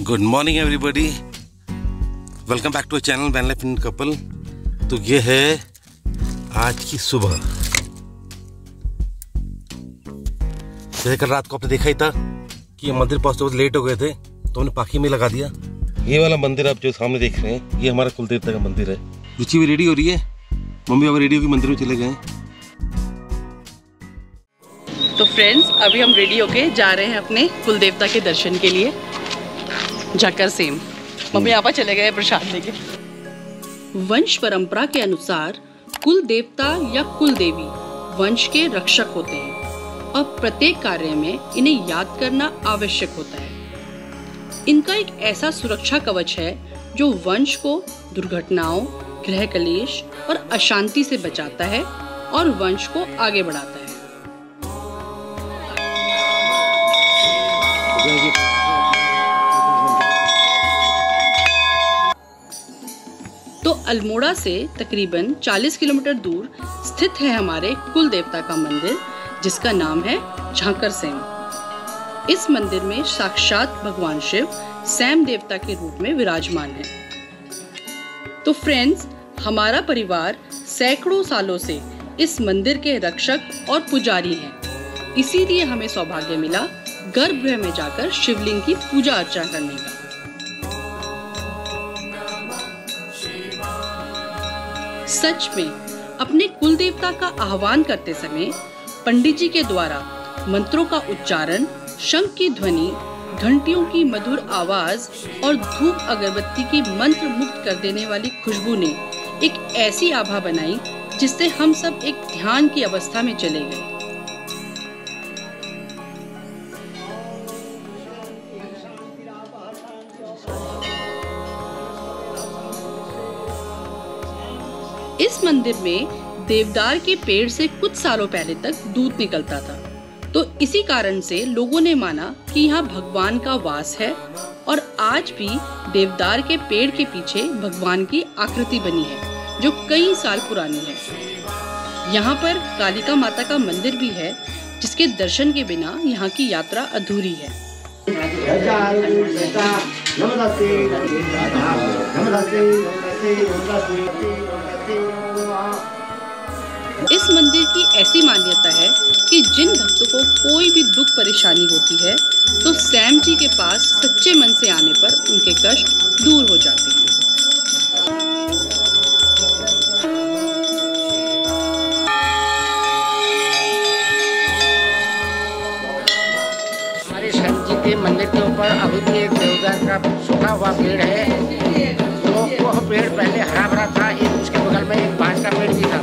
Good morning everybody, welcome back to channel van life in couple. तो ये है आज की सुबह। जैसे कल रात को आपने देखा ही था कि ये मंदिर पहुंचते बहुत लेट हो गए थे, तो हमने पाखी में लगा दिया। ये वाला मंदिर आप जो सामने देख रहे हैं, ये हमारा कुलदेवता का मंदिर है। रुचि भी रेडी हो रही है, मम्मी पापा रेडी होकर मंदिर में चले गए। तो फ्रेंड्स, अभी हम रेडी होके जा रहे हैं अपने कुलदेवता के दर्शन के लिए झाकर सेम। मम्मी पापा चले गए प्रसाद लेके। वंश परंपरा के अनुसार कुल देवता या कुल देवी वंश के रक्षक होते हैं और प्रत्येक कार्य में इन्हें याद करना आवश्यक होता है। इनका एक ऐसा सुरक्षा कवच है जो वंश को दुर्घटनाओं, ग्रह कलेश और अशांति से बचाता है और वंश को आगे बढ़ाता है। तो अल्मोड़ा से तकरीबन 40 किलोमीटर दूर स्थित है हमारे कुल देवता का मंदिर, जिसका नाम है झाकर सेम। इस मंदिर में साक्षात भगवान शिव सैम देवता के रूप में विराजमान है। तो फ्रेंड्स, हमारा परिवार सैकड़ों सालों से इस मंदिर के रक्षक और पुजारी हैं। इसीलिए हमें सौभाग्य मिला गर्भगृह में जाकर शिवलिंग की पूजा अर्चना करने का। सच में अपने कुल देवता का आह्वान करते समय पंडित जी के द्वारा मंत्रों का उच्चारण, शंख की ध्वनि, घंटियों की मधुर आवाज और धूप अगरबत्ती की मंत्र मुक्त कर देने वाली खुशबू ने एक ऐसी आभा बनाई जिससे हम सब एक ध्यान की अवस्था में चले गए। इस मंदिर में देवदार के पेड़ से कुछ सालों पहले तक दूध निकलता था, तो इसी कारण से लोगों ने माना कि यहाँ भगवान का वास है और आज भी देवदार के पेड़ के पीछे भगवान की आकृति बनी है जो कई साल पुरानी है। यहाँ पर कालिका माता का मंदिर भी है, जिसके दर्शन के बिना यहाँ की यात्रा अधूरी है। इस मंदिर की ऐसी मान्यता है कि जिन भक्तों को कोई भी दुख परेशानी होती है तो सैम जी के पास सच्चे मन से आने पर उनके कष्ट दूर हो जाते हैं। हमारे सैम जी के मंदिर के ऊपर अभी भी एक देवदार का सूखा हुआ पेड़ है। तो वह पेड़ पहले हरा भरा था, एक उसके बगल में एक बांस का पेड़ भी था।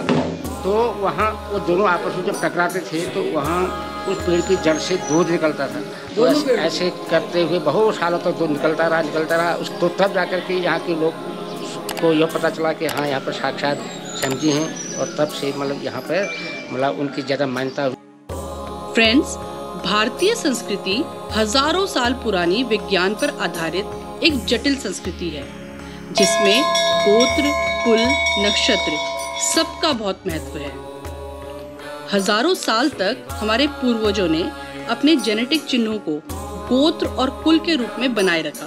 तो वहाँ वो दोनों आपस में जब टकराते थे तो वहाँ उस पेड़ की जड़ से दूध निकलता था। तो ऐसे करते हुए बहुत सालों तक दूध निकलता रहा। उस तो तब जाकर के यहाँ के लोग को यह पता चला कि हाँ, यहाँ पर साक्षात सैम जी हैं, और तब से मतलब यहाँ पर मतलब उनकी ज़्यादा मान्यता। फ्रेंड्स, भारतीय संस्कृति हजारों साल पुरानी विज्ञान पर आधारित एक जटिल संस्कृति है, जिसमें गोत्र, कुल, नक्षत्र सबका बहुत महत्व है। हजारों साल तक हमारे पूर्वजों ने अपने जेनेटिक चिन्हों को गोत्र और कुल के रूप में बनाए रखा,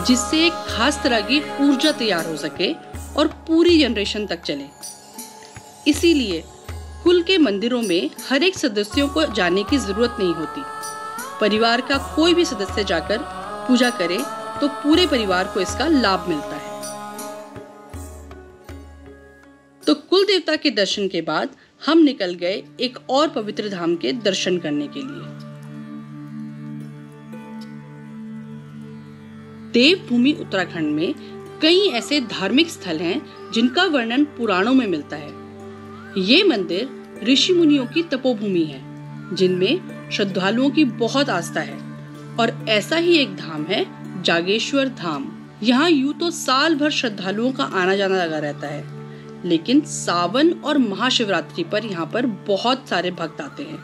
जिससे एक खास तरह की ऊर्जा तैयार हो सके और पूरी जनरेशन तक चले। इसीलिए कुल के मंदिरों में हर एक सदस्यों को जाने की जरूरत नहीं होती। परिवार का कोई भी सदस्य जाकर पूजा करे तो पूरे परिवार को इसका लाभ मिलता है। तो कुल देवता के दर्शन के बाद हम निकल गए एक और पवित्र धाम के दर्शन करने के लिए। देवभूमि उत्तराखंड में कई ऐसे धार्मिक स्थल हैं जिनका वर्णन पुराणों में मिलता है। ये मंदिर ऋषि मुनियों की तपोभूमि है, जिनमें श्रद्धालुओं की बहुत आस्था है। और ऐसा ही एक धाम है जागेश्वर धाम। यहाँ यूं तो साल भर श्रद्धालुओं का आना जाना लगा रहता है, लेकिन सावन और महाशिवरात्रि पर यहाँ पर बहुत सारे भक्त आते हैं।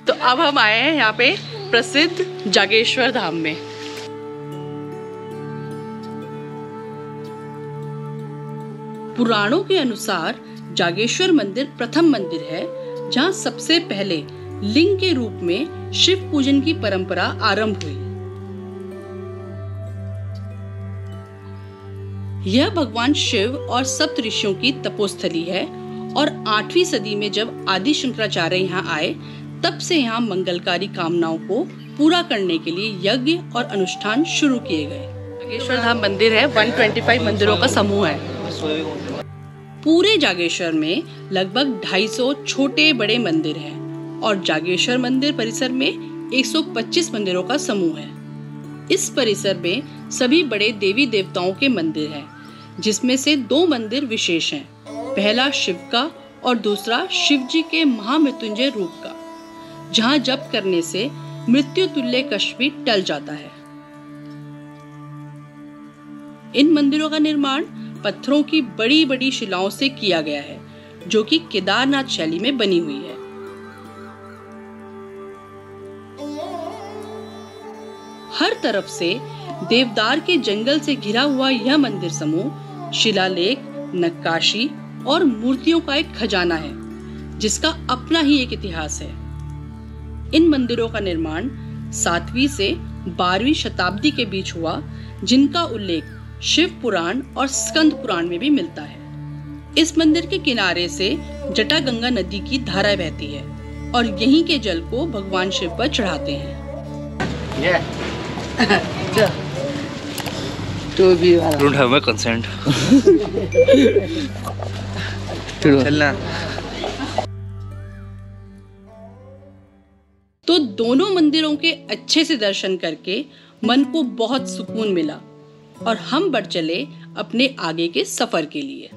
तो अब हम आए हैं यहाँ पे प्रसिद्ध जागेश्वर धाम में। पुराणों के अनुसार जागेश्वर मंदिर प्रथम मंदिर है जहाँ सबसे पहले लिंग के रूप में शिव पूजन की परंपरा आरंभ हुई। यह भगवान शिव और सप्त ऋषियों की तपोस्थली है और 8वीं सदी में जब आदि शंकराचार्य यहाँ आए तब से यहाँ मंगलकारी कामनाओं को पूरा करने के लिए यज्ञ और अनुष्ठान शुरू किए गए। जागेश्वर धाम मंदिर है, 125 मंदिरों का समूह है। पूरे जागेश्वर में लगभग 250 छोटे बड़े मंदिर हैं और जागेश्वर मंदिर परिसर में 125 मंदिरों का समूह है। इस परिसर में सभी बड़े देवी देवताओं के मंदिर हैं, जिसमें से 2 मंदिर विशेष हैं। पहला शिव का और दूसरा शिव जी के महामृत्युंजय रूप का, जहां जप करने से मृत्यु तुल्य कष्ट भी टल जाता है। इन मंदिरों का निर्माण पत्थरों की बड़ी बड़ी शिलाओं से किया गया है, जो कि केदारनाथ शैली में बनी हुई है। हर तरफ से देवदार के जंगल से घिरा हुआ यह मंदिर समूह शिलालेख, नक्काशी और मूर्तियों का एक खजाना है, जिसका अपना ही एक इतिहास है। इन मंदिरों का निर्माण 7वीं से 12वीं शताब्दी के बीच हुआ, जिनका उल्लेख शिव पुराण और स्कंद पुराण में भी मिलता है। इस मंदिर के किनारे से जटागंगा नदी की धारा बहती है और यहीं के जल को भगवान शिव पर चढ़ाते हैं। Don't have my consent. चलना। तो दोनों मंदिरों के अच्छे से दर्शन करके मन को बहुत सुकून मिला और हम बढ़ चले अपने आगे के सफर के लिए।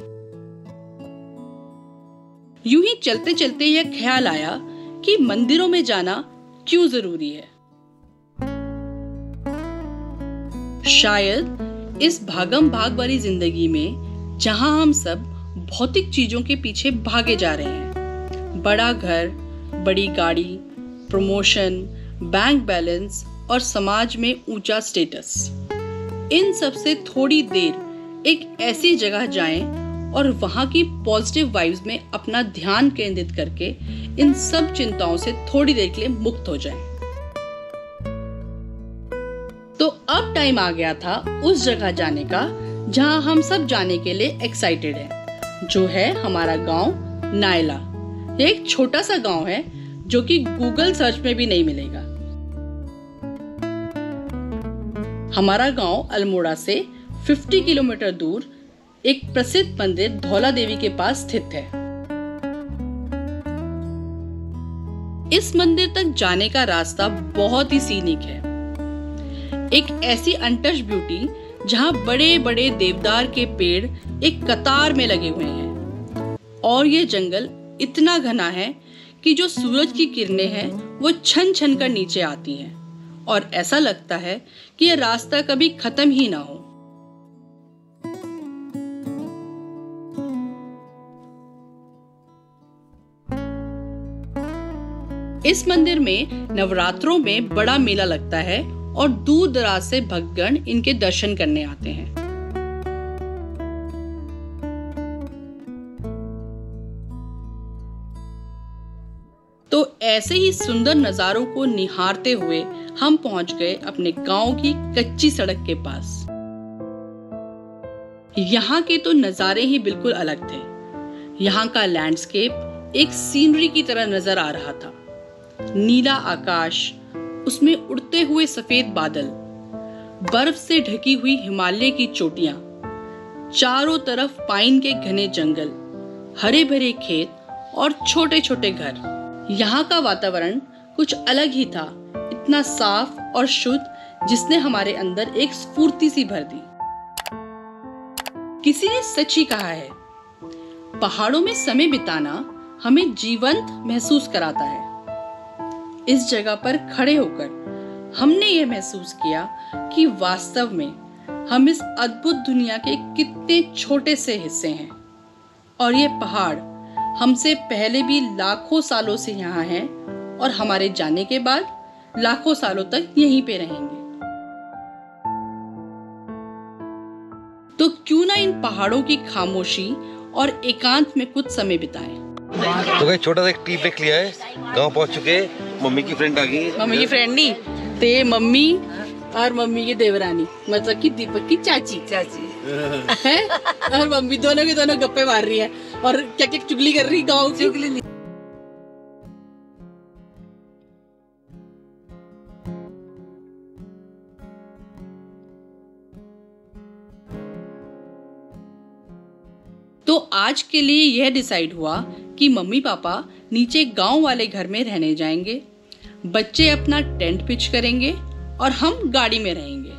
यूं ही चलते चलते यह ख्याल आया कि मंदिरों में जाना क्यों जरूरी है। शायद इस भागम भाग वाली जिंदगी में, जहां हम सब भौतिक चीजों के पीछे भागे जा रहे हैं, बड़ा घर, बड़ी गाड़ी, प्रमोशन, बैंक बैलेंस और समाज में ऊंचा स्टेटस, इन सब से थोड़ी देर एक ऐसी जगह जाएं और वहां की पॉजिटिव वाइब्स में अपना ध्यान केंद्रित करके इन सब चिंताओं से थोड़ी देर के लिए मुक्त हो जाएं। तो अब टाइम आ गया था उस जगह जाने का जहां हम सब जाने के लिए एक्साइटेड हैं, जो है हमारा गांव नायला। यह एक छोटा सा गांव है जो कि गूगल सर्च में भी नहीं मिलेगा। हमारा गांव अल्मोड़ा से 50 किलोमीटर दूर एक प्रसिद्ध मंदिर धौला देवी के पास स्थित है। इस मंदिर तक जाने का रास्ता बहुत ही सीनिक है। एक ऐसी अनटच्ड ब्यूटी जहां बड़े बड़े देवदार के पेड़ एक कतार में लगे हुए हैं और ये जंगल इतना घना है कि जो सूरज की किरणें हैं वो छन छन कर नीचे आती हैं और ऐसा लगता है कि यह रास्ता कभी खत्म ही ना हो। इस मंदिर में नवरात्रों में बड़ा मेला लगता है और दूर दराज से भक्तगण इनके दर्शन करने आते हैं। तो ऐसे ही सुंदर नजारों को निहारते हुए हम पहुंच गए अपने गांव की कच्ची सड़क के पास। यहाँ के तो नजारे ही बिल्कुल अलग थे। यहाँ का लैंडस्केप एक सीनरी की तरह नजर आ रहा था। नीला आकाश, उसमें उड़ते हुए सफेद बादल, बर्फ से ढकी हुई हिमालय की चोटियां, चारों तरफ पाइन के घने जंगल, हरे भरे खेत और छोटे छोटे घर। यहाँ का वातावरण कुछ अलग ही था, इतना साफ और शुद्ध, जिसने हमारे अंदर एक स्फूर्ति सी भर दी। किसी ने सच ही कहा है, पहाड़ों में समय बिताना हमें जीवंत महसूस कराता है। इस जगह पर खड़े होकर हमने ये महसूस किया कि वास्तव में हम इस अद्भुत दुनिया के कितने छोटे से हिस्से हैं और ये पहाड़ हमसे पहले भी लाखों सालों से यहाँ हैं और हमारे जाने के बाद लाखों सालों तक यहीं पे रहेंगे। तो क्यों ना इन पहाड़ों की खामोशी और एकांत में कुछ समय बिताएं। तो भाई छोटा सा एक टी ब्रेक लिया है, गांव पहुंच चुके हैं। मम्मी की फ्रेंड आ गई है। मम्मी की फ्रेंड नहीं, ते मम्मी और मम्मी की देवरानी, मतलब कि दीपक की चाची। है और मम्मी दोनों के दोनों गप्पे मार रही है और क्या क्या चुगली कर रही है गाँव की। चुगली नहीं। तो आज के लिए यह डिसाइड हुआ कि मम्मी पापा नीचे गांव वाले घर में रहने जाएंगे, बच्चे अपना टेंट पिच करेंगे और हम गाड़ी में रहेंगे।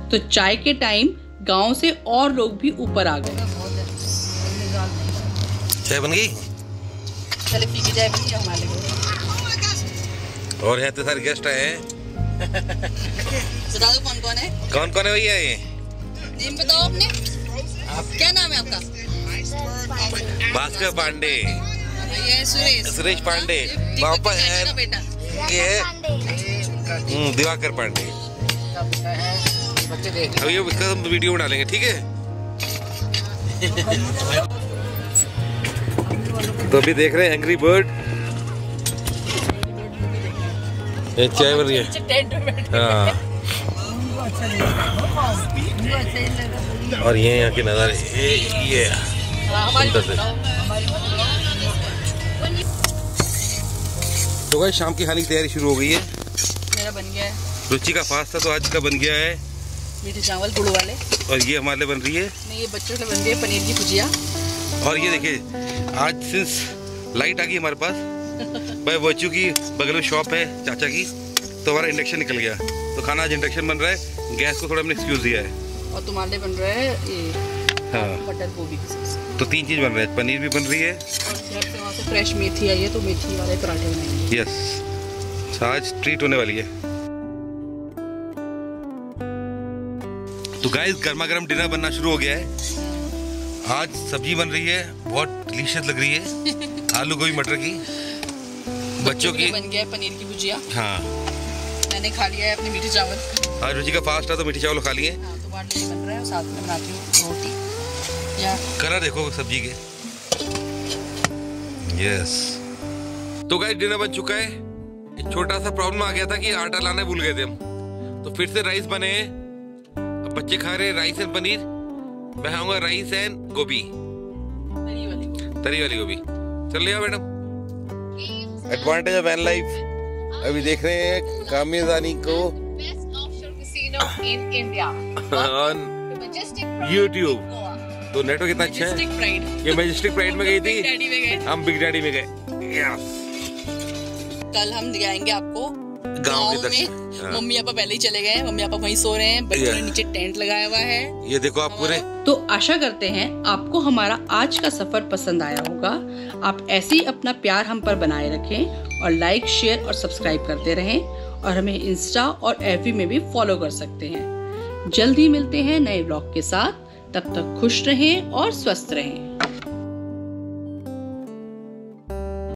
तो चाय के टाइम गांव से और लोग भी ऊपर आ गए। चाय बन गई? चले पी की चाय बन गई हमारे लिए। और यहाँ तो सारे गेस्ट आए हैं। बता दो कौन कौन है? कौन कौन है भैया ये? नेम बताओ अपने। क्या नाम है आपका? भास्कर पांडे। ये सुरेश पांडे। पापा है ये दिवाकर पांडे। अब ये इसका हम वीडियो बना लेंगे, ठीक है? तो अभी देख रहे हैं एंग्री बर्ड। ये चाय बन रही है। हाँ। और ये यहाँ के नज़ारे ये सुंदर से। तो गाइस शाम की खाने की तैयारी शुरू हो गई है। मेरा बन गया है। रुचि का फास्ट था तो आज का बन गया है मीठे चावल गुड़ वाले। और ये हमारे लिए बन रही है, नहीं ये बच्चों के बन गए पनीर की भुजिया। और ये देखिए आज सिंस लाइट आ गई हमारे पास भाई वर्चू की बगल में शॉप है चाचा की, तो हमारा इंडक्शन निकल गया, तो खाना आज इंडक्शन बन रहा है। गैस को थोड़ा हमने एक्सक्यूज दिया है। और तुम्हारे लिए बन रहा है ये हाँ मटर गोभी की सब्जी। तो 3 चीज बन रहा है, पनीर भी बन रही है और घर से वहाँ से फ्रेश मेथी आई है तो मेथी वाले पराठे बनाएंगे। यस आज ट्रीट होने वाली है। तो गाइस गर्मा गर्म डिनर बनना शुरू हो गया है। आज सब्जी बन रही है, बहुत डिलीशियस लग रही है, आलू गोभी मटर की। बच्चों की बन गया है पनीर की भुजिया। हाँ मैंने खा लिया है अपने मीठे चावल। आज रुचि का फास्ट है तो मीठे चावल खा लिए। हाँ तो बाहर नहीं बन रहा है और साथ में बनाती हूँ रोटी या कलर देखो सब्जी के। यस तो गाइस डिनर बन चुका है। एक छोटा सा प्रॉब्लम आ गया था कि आटा लाना भूल गए थे हम, तो फिर से राइस बने हैं। अब बच्चे खा रहे हैं राइस एंड पनीर, मैं खाऊंगा राइस एंड गोभी, तरी वाली गोभी। चल लिया madam. Advantage of van life. अभी देख रहे हैं कामियाजानी को ऑन यूट्यूब। तो नेटवर्क कितना अच्छा है। ये मैजेस्टिक प्राइड में गई थी, हम बिग डैडी में गए। कल हम दिखाएंगे आपको गांव में। मम्मी पापा पहले ही चले गए, मम्मी पापा वहीं सो रहे हैं, बच्चों ने नीचे टेंट लगाया हुआ है। ये देखो आप पूरे। तो आशा करते हैं आपको हमारा आज का सफर पसंद आया होगा। आप ऐसे ही अपना प्यार हम पर बनाए रखें और लाइक शेयर और सब्सक्राइब करते रहें, और हमें इंस्टा और एफबी में भी फॉलो कर सकते हैं। जल्द ही मिलते हैं नए ब्लॉग के साथ, तब तक खुश रहें और स्वस्थ रहें।